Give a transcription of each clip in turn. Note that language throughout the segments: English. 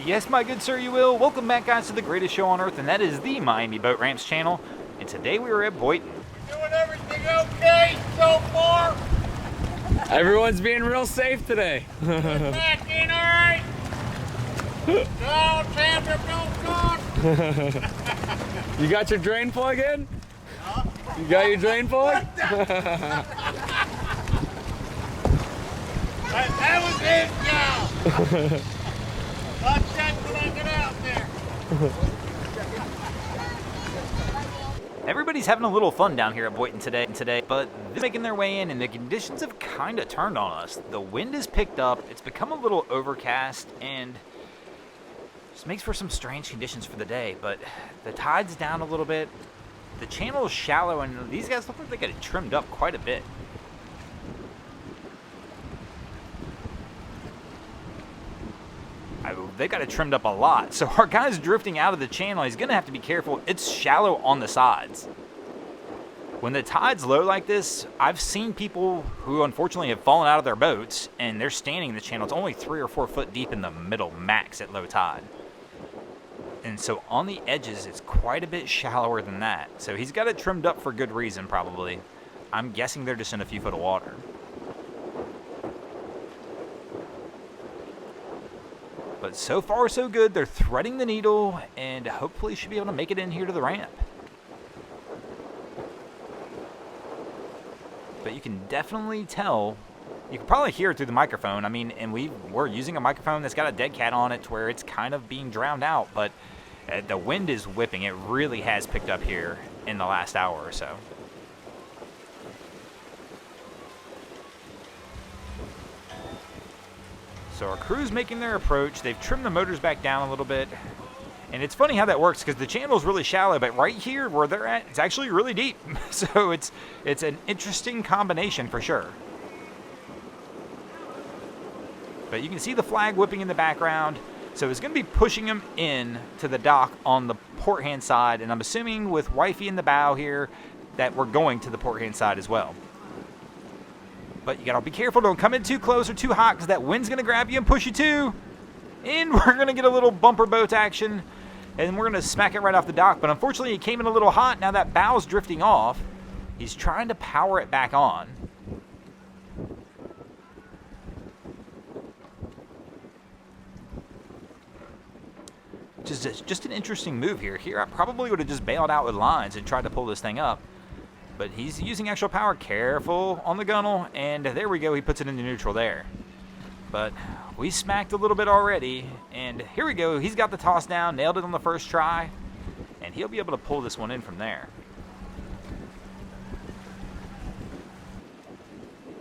Yes, my good sir, you will. Welcome back, guys, to the greatest show on earth, and that is the Miami Boat Ramps channel. And today we are at Boynton. Doing everything okay so far? Everyone's being real safe today. Back in, all right? No, Sandra, don't gone. You got your drain plug in? Huh? You got your drain plug? That was his job. I'll check when I get out there. Everybody's having a little fun down here at Boynton today, but they're making their way in, and the conditions have kind of turned on us. The wind has picked up, it's become a little overcast, and just makes for some strange conditions for the day, but the tide's down a little bit. The channel is shallow, and these guys look like they got it trimmed up quite a bit. They got it trimmed up a lot. So our guy's drifting out of the channel. He's going to have to be careful. It's shallow on the sides. When the tide's low like this, I've seen people who unfortunately have fallen out of their boats and they're standing in the channel. It's only 3 or 4 foot deep in the middle, max at low tide. And so on the edges, it's quite a bit shallower than that. So he's got it trimmed up for good reason, probably. I'm guessing they're just in a few foot of water. But so far, so good. They're threading the needle, and hopefully should be able to make it in here to the ramp. But you can definitely tell, you can probably hear it through the microphone. I mean, and we're using a microphone that's got a dead cat on it to where it's kind of being drowned out, but the wind is whipping. It really has picked up here in the last hour or so. So our crew's making their approach. They've trimmed the motors back down a little bit. And it's funny how that works because the channel's really shallow, but right here where they're at, it's actually really deep. So it's an interesting combination for sure. But you can see the flag whipping in the background. So it's going to be pushing them in to the dock on the port hand side. And I'm assuming with Wifey in the bow here that we're going to the port hand side as well. But you gotta be careful, don't come in too close or too hot because that wind's gonna grab you and push you too. And we're gonna get a little bumper boat action and we're gonna smack it right off the dock. But unfortunately it came in a little hot. Now that bow's drifting off. He's trying to power it back on. Which is just an interesting move here. Here I probably would have just bailed out with lines and tried to pull this thing up. But he's using extra power. Careful on the gunnel. And there we go. He puts it into neutral there. But we smacked a little bit already. And here we go. He's got the toss down. Nailed it on the first try. And he'll be able to pull this one in from there.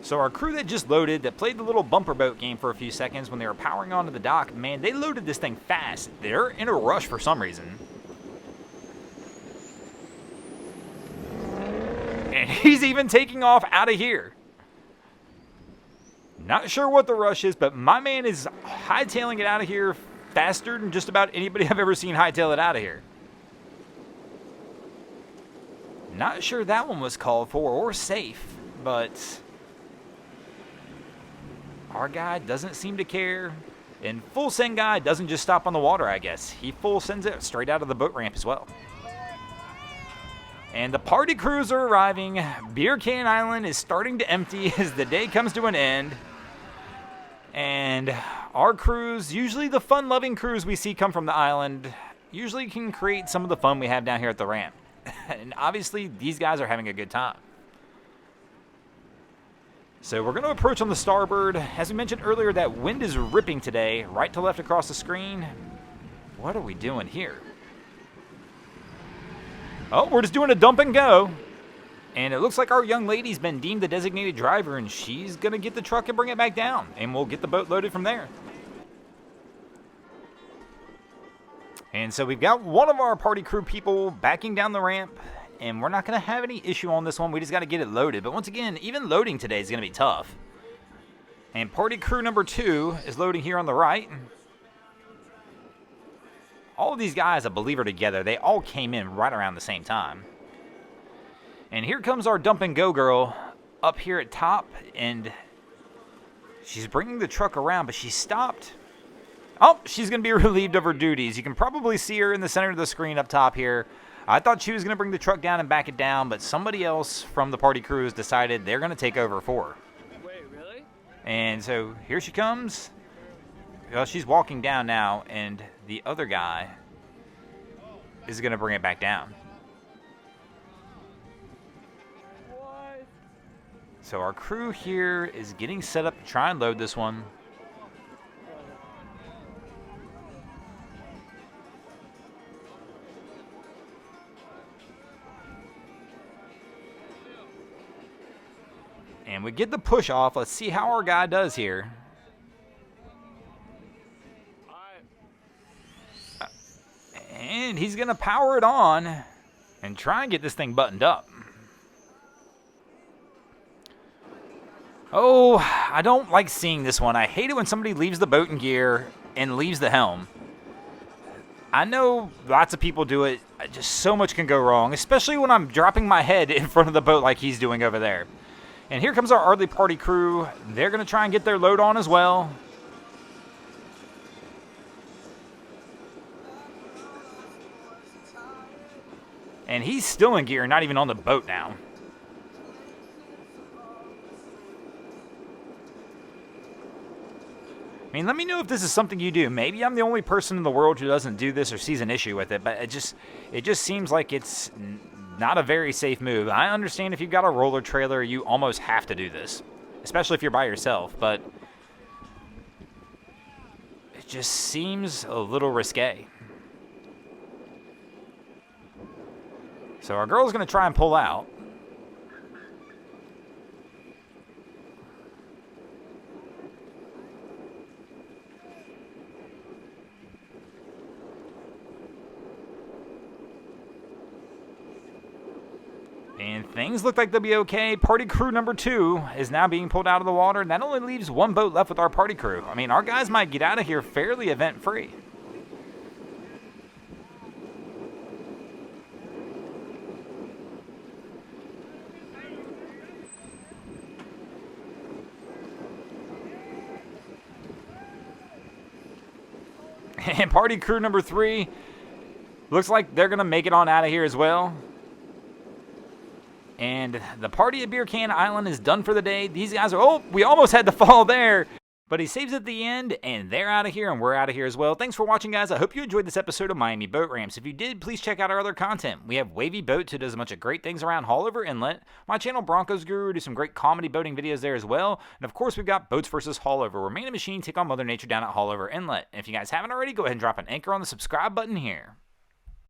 So our crew that just loaded, that played the little bumper boat game for a few seconds when they were powering onto the dock, man, they loaded this thing fast. They're in a rush for some reason. And he's even taking off out of here. Not sure what the rush is, but my man is hightailing it out of here faster than just about anybody I've ever seen hightail it out of here. Not sure that one was called for or safe, but our guy doesn't seem to care. And full send guy doesn't just stop on the water, I guess. He full sends it straight out of the boat ramp as well. And the party crews are arriving. Beer Can Island is starting to empty as the day comes to an end. And our crews, usually the fun-loving crews we see come from the island, usually can create some of the fun we have down here at the ramp. And obviously, these guys are having a good time. So we're going to approach on the starboard. As we mentioned earlier, that wind is ripping today, right to left across the screen. What are we doing here? Oh, we're just doing a dump and go. And it looks like our young lady's been deemed the designated driver, and she's going to get the truck and bring it back down. And we'll get the boat loaded from there. And so we've got one of our party crew people backing down the ramp. And we're not going to have any issue on this one. We just got to get it loaded. But once again, even loading today is going to be tough. And party crew number 2 is loading here on the right. All of these guys, I believe, are together. They all came in right around the same time. And here comes our dump and go girl up here at top. And she's bringing the truck around, but she stopped. Oh, she's going to be relieved of her duties. You can probably see her in the center of the screen up top here. I thought she was going to bring the truck down and back it down, but somebody else from the party crew has decided they're going to take over for her. Wait, really? And so here she comes. Well, she's walking down now, and the other guy is going to bring it back down. What? So our crew here is getting set up to try and load this one. And we get the push off. Let's see how our guy does here. And he's going to power it on and try and get this thing buttoned up. Oh, I don't like seeing this one. I hate it when somebody leaves the boat in gear and leaves the helm. I know lots of people do it. Just so much can go wrong, especially when I'm dropping my head in front of the boat like he's doing over there. And here comes our early party crew. They're going to try and get their load on as well. And he's still in gear, not even on the boat now. I mean, let me know if this is something you do. Maybe I'm the only person in the world who doesn't do this or sees an issue with it, but it just seems like it's not a very safe move. I understand if you've got a roller trailer, you almost have to do this, especially if you're by yourself, but it just seems a little risque. So our girl's going to try and pull out. And things look like they'll be okay. Party crew number 2 is now being pulled out of the water. And that only leaves one boat left with our party crew. I mean, our guys might get out of here fairly event-free. And party crew number 3 looks like they're going to make it on out of here as well. And the party at Beer Can Island is done for the day. These guys are, oh, we almost had to fall there. But he saves at the end, and they're out of here, and we're out of here as well. Thanks for watching, guys. I hope you enjoyed this episode of Miami Boat Ramps. If you did, please check out our other content. We have Wavy Boats, who does a bunch of great things around Haulover Inlet. My channel, Broncos Guru, do some great comedy boating videos there as well. And, of course, we've got Boats vs. Haulover, where man and machine take on Mother Nature down at Haulover Inlet. And if you guys haven't already, go ahead and drop an anchor on the subscribe button here.